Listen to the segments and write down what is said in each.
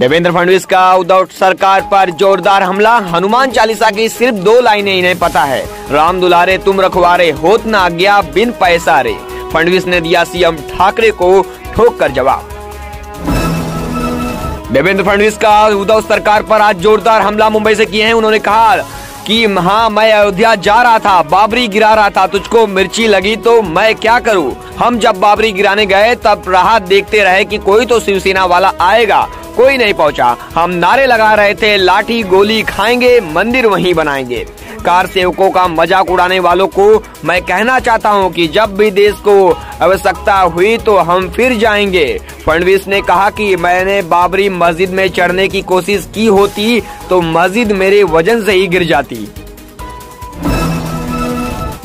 देवेंद्र फडणवीस का उद्धव सरकार पर जोरदार हमला। हनुमान चालीसा की सिर्फ 2 लाइनें इन्हें पता है। राम दुलारे तुम रखवारे, होत न आज्ञा बिन पैसारे। फडणवीस ने दिया सीएम ठाकरे को ठोक कर जवाब। देवेंद्र फडणवीस का उद्धव सरकार पर आज जोरदार हमला मुंबई से किए हैं। उन्होंने कहा कि हाँ, मैं अयोध्या जा रहा था, बाबरी गिरा रहा था, तुझको मिर्ची लगी तो मैं क्या करूं। हम जब बाबरी गिराने गए तब राहत देखते रहे कि कोई तो शिवसेना वाला आएगा, कोई नहीं पहुंचा। हम नारे लगा रहे थे, लाठी गोली खाएंगे, मंदिर वहीं बनाएंगे। कार सेवकों का मजाक उड़ाने वालों को मैं कहना चाहता हूं कि जब भी देश को आवश्यकता हुई तो हम फिर जाएंगे। फडणवीस ने कहा कि मैंने बाबरी मस्जिद में चढ़ने की कोशिश की होती तो मस्जिद मेरे वजन से ही गिर जाती।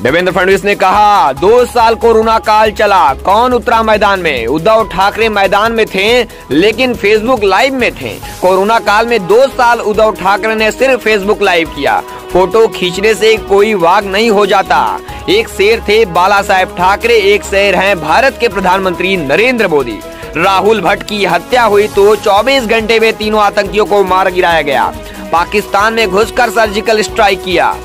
देवेंद्र फडणवीस ने कहा 2 साल कोरोना काल चला, कौन उतरा मैदान में। उद्धव ठाकरे मैदान में थे लेकिन फेसबुक लाइव में थे। कोरोना काल में 2 साल उद्धव ठाकरे ने सिर्फ फेसबुक लाइव किया। फोटो खींचने से कोई वाग नहीं हो जाता। एक शेर थे बाला साहेब ठाकरे, एक शेर हैं भारत के प्रधानमंत्री नरेंद्र मोदी। राहुल भट्ट की हत्या हुई तो 24 घंटे में तीनों आतंकियों को मार गिराया गया। पाकिस्तान में घुसकर सर्जिकल स्ट्राइक किया।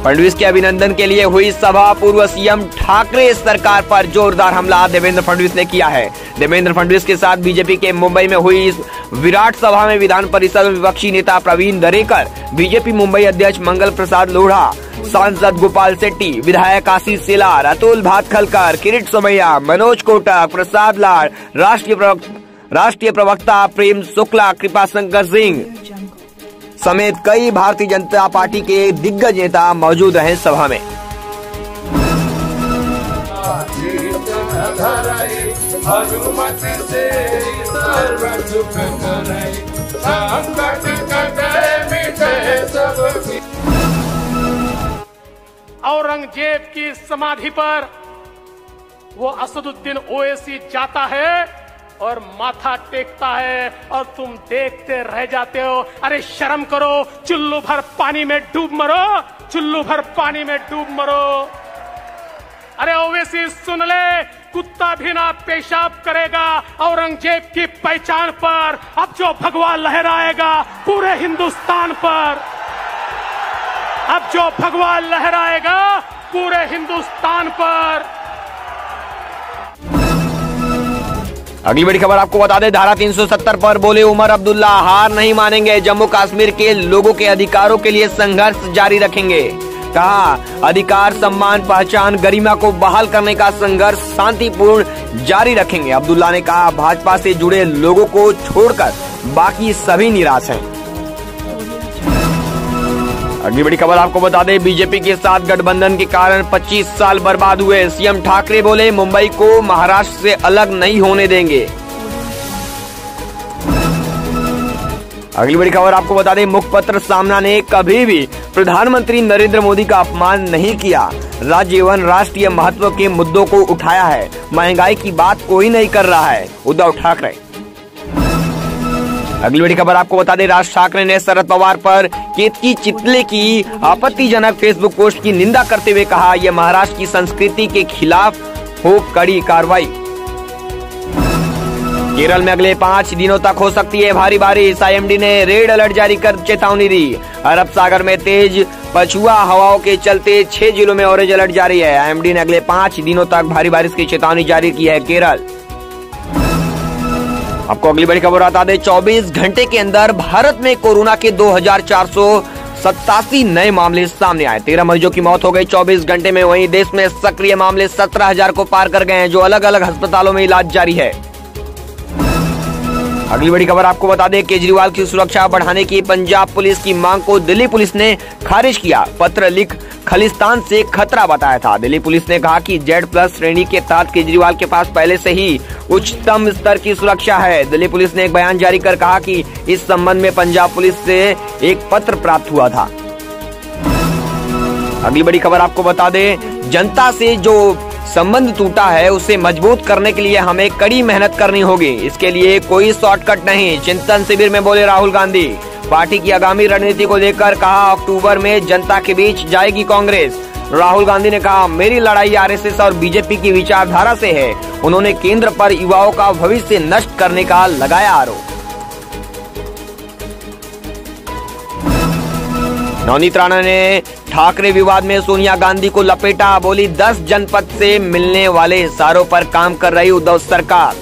फडणवीस के अभिनंदन के लिए हुई सभा। पूर्व सीएम ठाकरे सरकार पर जोरदार हमला देवेंद्र फडणवीस ने किया है। देवेंद्र फडणवीस के साथ बीजेपी के मुंबई में हुई इस विराट सभा में विधान परिषद में विपक्षी नेता प्रवीण दरेकर, बीजेपी मुंबई अध्यक्ष मंगल प्रसाद लोढ़ा, सांसद गोपाल शेट्टी, विधायक आशीष शेलार, अतुल भातखलकर, किरीट सोमैया, मनोज कोटक, प्रसाद लाड, राष्ट्रीय प्रवक्ता प्रेम शुक्ला, कृपा शंकर सिंह समेत कई भारतीय जनता पार्टी के दिग्गज नेता मौजूद रहे सभा में। औरंगजेब की समाधि पर वो असदुद्दीन ओवैसी जाता है और माथा टेकता है और तुम देखते रह जाते हो। अरे शर्म करो, चुल्लू भर पानी में डूब मरो, चुल्लू भर पानी में डूब मरो। अरे ओवैसी सुन ले, कुत्ता भी ना पेशाब करेगा औरंगजेब की पहचान पर। अब जो भगवा लहराएगा पूरे हिंदुस्तान पर, अब जो भगवा लहराएगा पूरे हिंदुस्तान पर। अगली बड़ी खबर आपको बता दें, धारा 370 पर बोले उमर अब्दुल्ला, हार नहीं मानेंगे, जम्मू कश्मीर के लोगों के अधिकारों के लिए संघर्ष जारी रखेंगे। कहा अधिकार, सम्मान, पहचान, गरिमा को बहाल करने का संघर्ष शांतिपूर्ण जारी रखेंगे। अब्दुल्ला ने कहा भाजपा से जुड़े लोगों को छोड़कर बाकी सभी निराश हैं। अगली बड़ी खबर आपको बता दें, बीजेपी के साथ गठबंधन के कारण 25 साल बर्बाद हुए। सीएम ठाकरे बोले मुंबई को महाराष्ट्र से अलग नहीं होने देंगे। अगली बड़ी खबर आपको बता दें, मुखपत्र सामना ने कभी भी प्रधानमंत्री नरेंद्र मोदी का अपमान नहीं किया। राज्य एवं राष्ट्रीय महत्व के मुद्दों को उठाया है। महंगाई की बात कोई नहीं कर रहा है, उद्धव ठाकरे। अगली बड़ी खबर आपको बता दें, राज ठाकरे ने शरद पवार पर केतकी चितले की आपत्तिजनक फेसबुक पोस्ट की निंदा करते हुए कहा यह महाराष्ट्र की संस्कृति के खिलाफ हो कड़ी कार्रवाई। केरल में अगले 5 दिनों तक हो सकती है भारी बारिश। आईएमडी ने रेड अलर्ट जारी कर चेतावनी दी। अरब सागर में तेज पछुआ हवाओं के चलते 6 जिलों में ऑरेंज अलर्ट जारी है। आईएमडी ने अगले 5 दिनों तक भारी बारिश की चेतावनी जारी की है केरल। आपको अगली बड़ी खबर बता दें, 24 घंटे के अंदर भारत में कोरोना के 2487 नए मामले सामने आए। 13 मरीजों की मौत हो गई 24 घंटे में। वहीं देश में सक्रिय मामले 17,000 को पार कर गए हैं, जो अलग अलग अस्पतालों में इलाज जारी है। अगली बड़ी खबर आपको बता दें, केजरीवाल की सुरक्षा बढ़ाने की पंजाब पुलिस की मांग को दिल्ली पुलिस ने खारिज किया। पत्र लिख खालिस्तान से खतरा बताया था। दिल्ली पुलिस ने कहा कि Z+ श्रेणी के तहत केजरीवाल के पास पहले से ही उच्चतम स्तर की सुरक्षा है। दिल्ली पुलिस ने एक बयान जारी कर कहा कि इस संबंध में पंजाब पुलिस से एक पत्र प्राप्त हुआ था। अगली बड़ी खबर आपको बता दें, जनता से जो संबंध टूटा है उसे मजबूत करने के लिए हमें कड़ी मेहनत करनी होगी। इसके लिए कोई शॉर्टकट नहीं, चिंतन शिविर में बोले राहुल गांधी। पार्टी की आगामी रणनीति को लेकर कहा अक्टूबर में जनता के बीच जाएगी कांग्रेस। राहुल गांधी ने कहा, मेरी लड़ाई आरएसएस और बीजेपी की विचारधारा से है। उन्होंने केंद्र पर युवाओं का भविष्य नष्ट करने का लगाया आरोप। नवनीत राणा ने ठाकरे विवाद में सोनिया गांधी को लपेटा, बोली 10 जनपद से मिलने वाले इशारों पर काम कर रही उद्धव सरकार।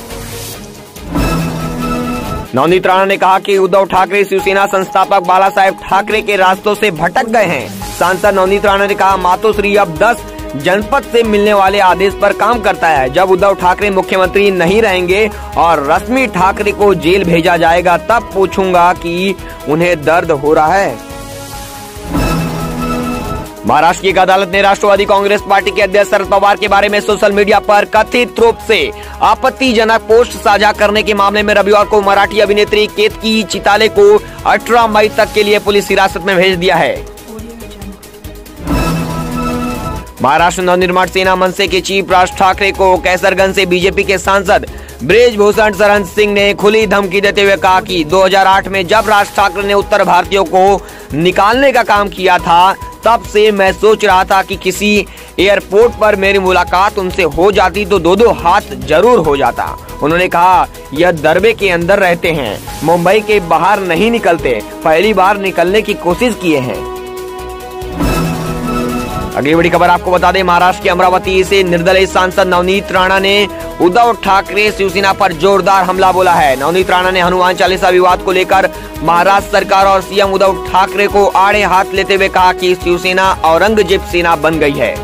नवनीत राणा ने कहा कि उद्धव ठाकरे शिवसेना संस्थापक बाला साहेब ठाकरे के रास्तों से भटक गए हैं। सांसद नवनीत राणा ने कहा, मातोश्री अब 10 जनपद से मिलने वाले आदेश पर काम करता है। जब उद्धव ठाकरे मुख्यमंत्री नहीं रहेंगे और रश्मि ठाकरे को जेल भेजा जाएगा, तब पूछूंगा कि उन्हें दर्द हो रहा है। महाराष्ट्र की एक अदालत ने राष्ट्रवादी कांग्रेस पार्टी के अध्यक्ष शरद पवार के बारे में सोशल मीडिया पर कथित रूप से आपत्तिजनक पोस्ट साझा करने के मामले में रविवार को मराठी अभिनेत्री केतकी चिताले को 18 मई तक के लिए पुलिस हिरासत में भेज दिया है। महाराष्ट्र नवनिर्माण सेना मनसे के चीफ राज ठाकरे को कैसरगंज से बीजेपी के सांसद ब्रिजभूषण शरण सिंह ने खुली धमकी देते हुए कहा कि 2008 में जब राज ठाकरे ने उत्तर भारतीयों को निकालने का काम किया था, तब से मैं सोच रहा था कि किसी एयरपोर्ट पर मेरी मुलाकात उनसे हो जाती तो 2-2 हाथ जरूर हो जाता। उन्होंने कहा, यह दरबे के अंदर रहते हैं, मुंबई के बाहर नहीं निकलते, पहली बार निकलने की कोशिश किए हैं। अगली बड़ी खबर आपको बता दें, महाराष्ट्र के अमरावती से निर्दलीय सांसद नवनीत राणा ने उद्धव ठाकरे शिवसेना पर जोरदार हमला बोला है। नवनीत राणा ने हनुमान चालीसा विवाद को लेकर महाराष्ट्र सरकार और सीएम उद्धव ठाकरे को आड़े हाथ लेते हुए कहा कि शिवसेना औरंगजेब सेना बन गई है।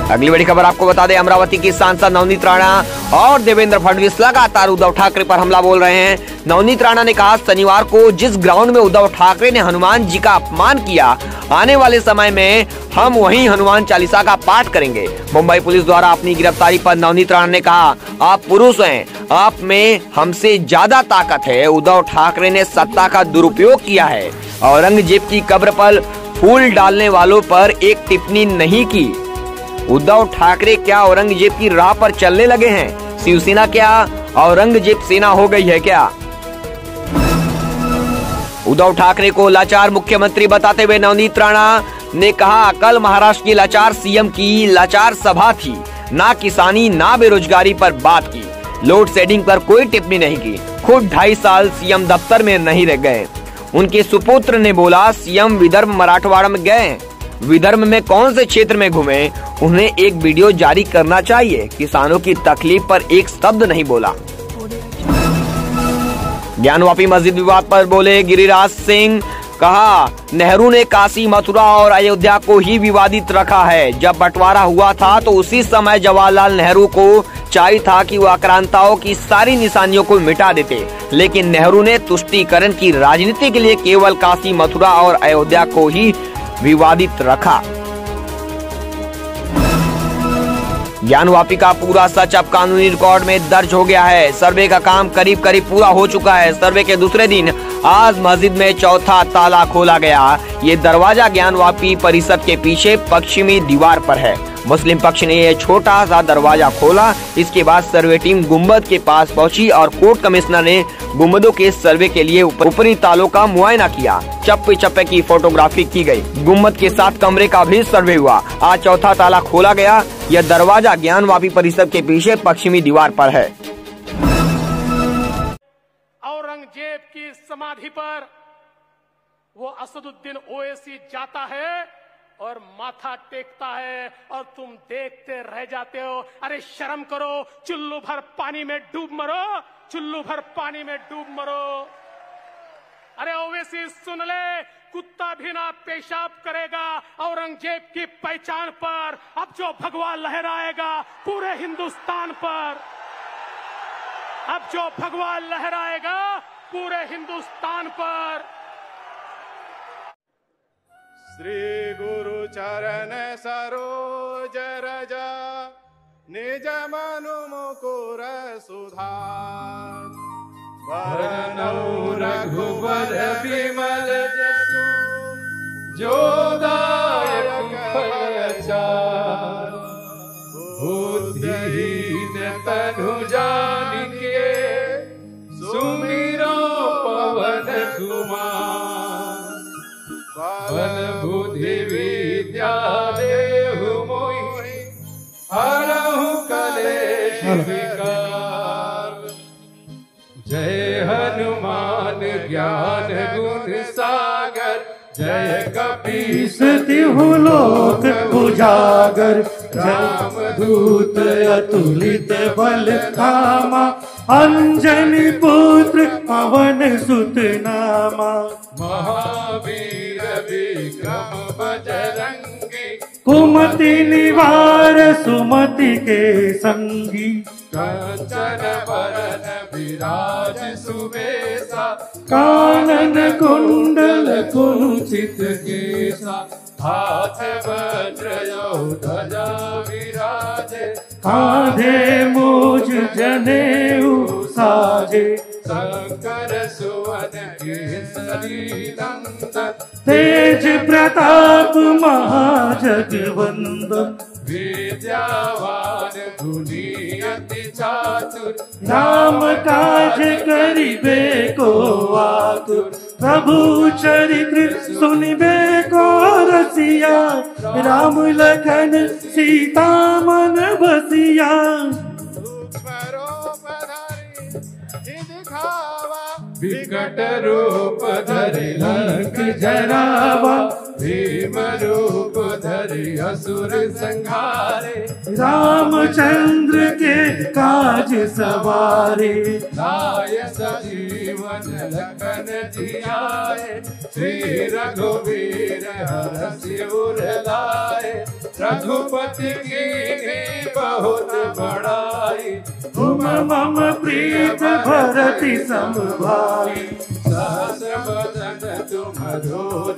अगली बड़ी खबर आपको बता दें, अमरावती की सांसद नवनीत राणा और देवेंद्र फडणवीस लगातार उद्धव ठाकरे पर हमला बोल रहे हैं। नवनीत राणा ने कहा, शनिवार को जिस ग्राउंड में उद्धव ठाकरे ने हनुमान जी का अपमान किया, आने वाले समय में हम वहीं हनुमान चालीसा का पाठ करेंगे। मुंबई पुलिस द्वारा अपनी गिरफ्तारी पर नवनीत राणा ने कहा, आप पुरुष हैं, आप में हमसे ज्यादा ताकत है। उद्धव ठाकरे ने सत्ता का दुरुपयोग किया है। औरंगजेब की कब्र पर फूल डालने वालों पर एक टिप्पणी नहीं की। उद्धव ठाकरे क्या औरंगजेब की राह पर चलने लगे हैं? शिवसेना क्या औरंगजेब सेना हो गई है क्या? उद्धव ठाकरे को लाचार मुख्यमंत्री बताते हुए नवनीत राणा ने कहा, कल महाराष्ट्र की लाचार सीएम की लाचार सभा थी, ना किसानी ना बेरोजगारी पर बात की, लोड शेडिंग पर कोई टिप्पणी नहीं की। खुद 2.5 साल सीएम दफ्तर में नहीं रह गए। उनके सुपुत्र ने बोला, सीएम विदर्भ मराठवाड़ा में गए, विदर्भ में कौन से क्षेत्र में घूमे, उन्हें एक वीडियो जारी करना चाहिए। किसानों की तकलीफ पर एक शब्द नहीं बोला। ज्ञानवापी मस्जिद विवाद पर बोले गिरिराज सिंह, कहा, नेहरू ने काशी, मथुरा और अयोध्या को ही विवादित रखा है। जब बंटवारा हुआ था तो उसी समय जवाहरलाल नेहरू को चाहिए था कि वो आक्रांताओं की सारी निशानियों को मिटा देते, लेकिन नेहरू ने तुष्टीकरण की राजनीति के लिए केवल काशी, मथुरा और अयोध्या को ही विवादित रखा। ज्ञानवापी का पूरा सच अब कानूनी रिकॉर्ड में दर्ज हो गया है। सर्वे का काम करीब करीब पूरा हो चुका है। सर्वे के दूसरे दिन आज मस्जिद में चौथा ताला खोला गया। ये दरवाजा ज्ञानवापी परिसर के पीछे पश्चिमी दीवार पर है। मुस्लिम पक्ष ने यह छोटा सा दरवाजा खोला। इसके बाद सर्वे टीम गुम्बद के पास पहुंची और कोर्ट कमिश्नर ने गुम्बदों के सर्वे के लिए ऊपरी तालों का मुआयना किया। चप्पे चप्पे की फोटोग्राफी की गई। गुम्बद के 7 कमरे का भी सर्वे हुआ। आज चौथा ताला खोला गया। यह दरवाजा ज्ञानवापी परिसर के पीछे पश्चिमी दीवार पर है। औरंगजेब की समाधि पर वो असदुद्दीन ओवैसी जाता है और माथा टेकता है और तुम देखते रह जाते हो। अरे शर्म करो, चुल्लू भर पानी में डूब मरो, चुल्लू भर पानी में डूब मरो। अरे ओवैसी सुन ले, कुत्ता भी ना पेशाब करेगा औरंगजेब की पहचान पर। अब जो भगवा लहराएगा पूरे हिंदुस्तान पर, अब जो भगवा लहराएगा पूरे हिंदुस्तान पर। श्री गुरु चरण सरोज रजा, निज मनु मुकुर सुधार। वरनौ रघुबर विमल जसु, जो दायक फल चार। बुद्धिहीन तनु जानिके, सुमिरो पवन कुमार। बल बुद्धि विद्या विकार। जय हनुमान ज्ञान गुण सागर, जय कपीस तिहु लोक उजागर। रामदूत अतुलित बल धामा, अंजनी पुत्र पवन सुत नामा। महावीर विक्रम बजरंगी, कुमति निवार सुमति के संगी। कंचन बरन विराज सुबेसा, कानन कुंडल कुंचित केसा। हाथ वज्र ध्वजा विराजे, कांधे मूज जनेऊ साजे। शंकर सुवन केसरी नंदन, तेज प्रताप महाजगवंदन। विद्यावान गुणी अति चातुर, राम काज करिबे को आतुर। प्रभु चरित्र सुनिबे को रसिया, राम लखन सीता मन बसिया। विकट रूप धरि लंक जरावा, भीम रूप धरि असुर संहारे। रामचंद्र के काज सवारे। लाय सजीवन लखन जियाए, श्री रघुवीर हरषि उर लाए। रघुपति की बहुत बड़ाई, तुम मम प्रीत भरति समभाई। सहस्र बदन तुम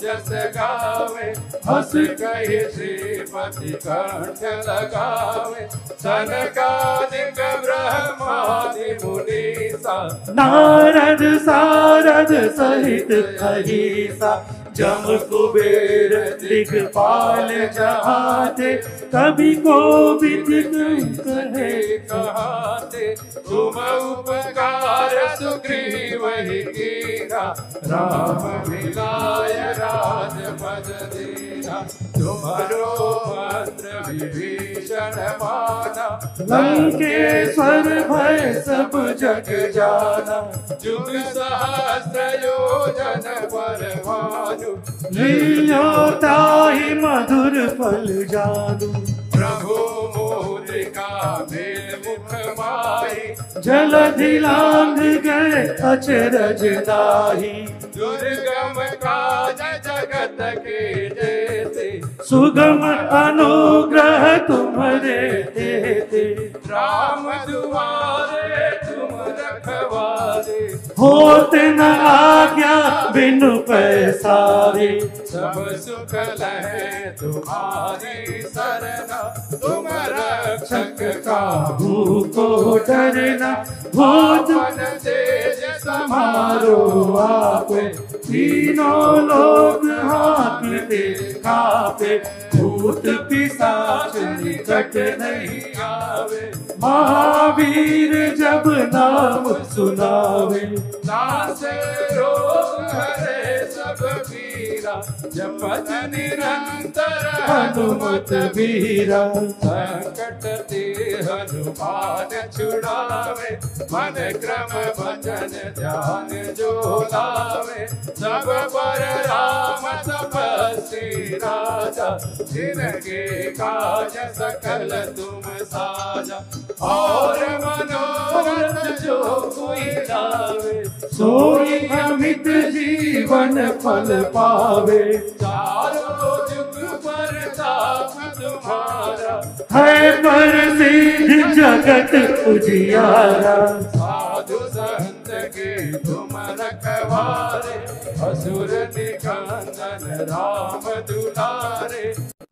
जस गावे, हस कहि श्रीपति कंठ लगावे। सनकादिक ब्रह्मादि मुनीसा, नारद सारद सहित अहिसा। जम कुबेर दिखपाल जहाते, कभी को विदित कहे कहाते। तुम उपकार सुग्रीव ही कीना, राम मिलाय राजपद दीना। तुम्हारो मंत्र विभीषण माना, लंकेश्वर भय सब जग जाना। जुग सहस्र योजन पर भानु, लियो ताहि मधुर फल जानु। प्रभु मुद्रिका मेल मुख माही, जलधि लांघ गए अचरज दाही। दुर्गम काज जगत के जेते, सुगम अनुग्रह तुम्हारे तेते। राम दुआरे तुम रखवारे। होत न आज्ञा बिनु पैसारे। सब सुख लहे तुम्हारी सरना, तुम रक्षक काहू को डरना। भूत मन तेज समारो आपे, तीनों लोग हांकते कापे। भूत पिशाच निकट नहीं आवे, महावीर जब नाम सुनावे। नासे रोग हरे सब पीरा, जपत निरंतर हनुमत वीरा। संकट ते हनुमान छुड़ावे, मन क्रम भजन ध्यान जो लावे। सब पर राम तपस्वी राजा, जिनके काज सकल तुम साजा। और मनोरथ जो कोई लावे, सोई अमित जीवन फल पावे। चारों जुग पर ताप तुम्हारा, है प्रसिद्ध जगत उजियारा। साधु संत के तुम रखवारे, असुर निकंदन राम दुलारे।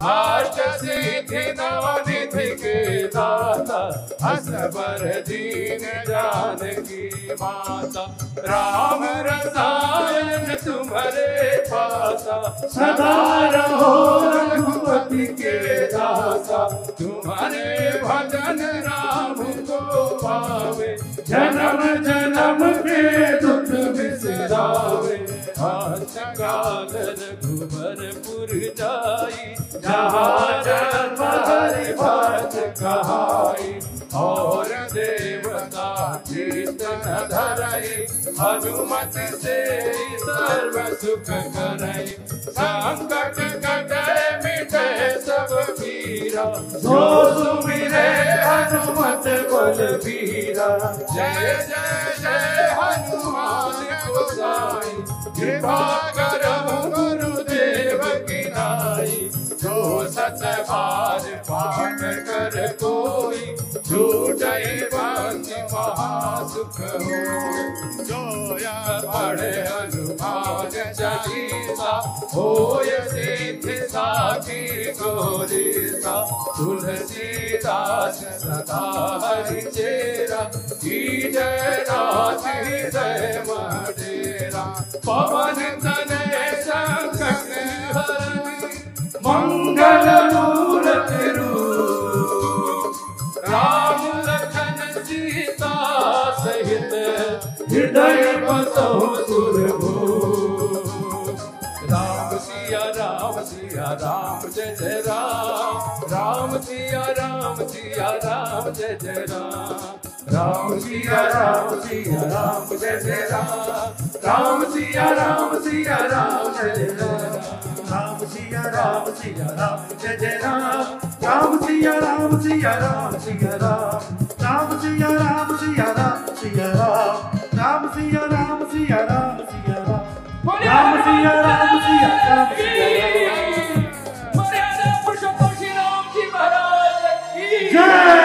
अष्ट सिद्धि नवनिधि के दाता, असबर दीन जानकी माता। राम रसायन तुम्हारे पासा, सदा रहो रघुपति के दासा। तुम्हारे भजन राम को पावे, जन्म जन्म के दुख बिसरावे। काल रघुबरपुर जाई, जहाँ जन्म हरि भक्त कहाई। और चित्त न धरई, हनुमत से सर्व सुख करई। संकट कटे मिटे सब पीरा, जो सुमिरे हनुमत बलबीरा। जय जय जय हनुमान गोसाई, कृपा करहु गुरुदेव की नाई। जो सत बार पाठ कर कोई, छूटई बंदी महासुख होय। जो यह पढ़े हनुमान चालीसा, होय सिद्धि साखी गौरीसा। तुलसीदास सदा हरि चेरा, जय नाथ हृदय मडेरा। पवन तनय संकट हरनि, मंगल मूर्ति रूप। राम लखन सीता सहित, हृदय बसो सुरभूप। राम सिया राम सिया राम जय जय राम। राम सिया राम सिया राम जय जय राम। राम सिया राम सिया राम जय जय राम। राम सिया राम सिया राम जय जय राम। राम सिया राम सिया राम जय जय राम। राम सिया राम सिया राम सिया राम। राम सिया राम सिया राम सिया राम। राम सिया राम सिया राम सिया राम। राम सिया राम सिया राम सिया राम। जय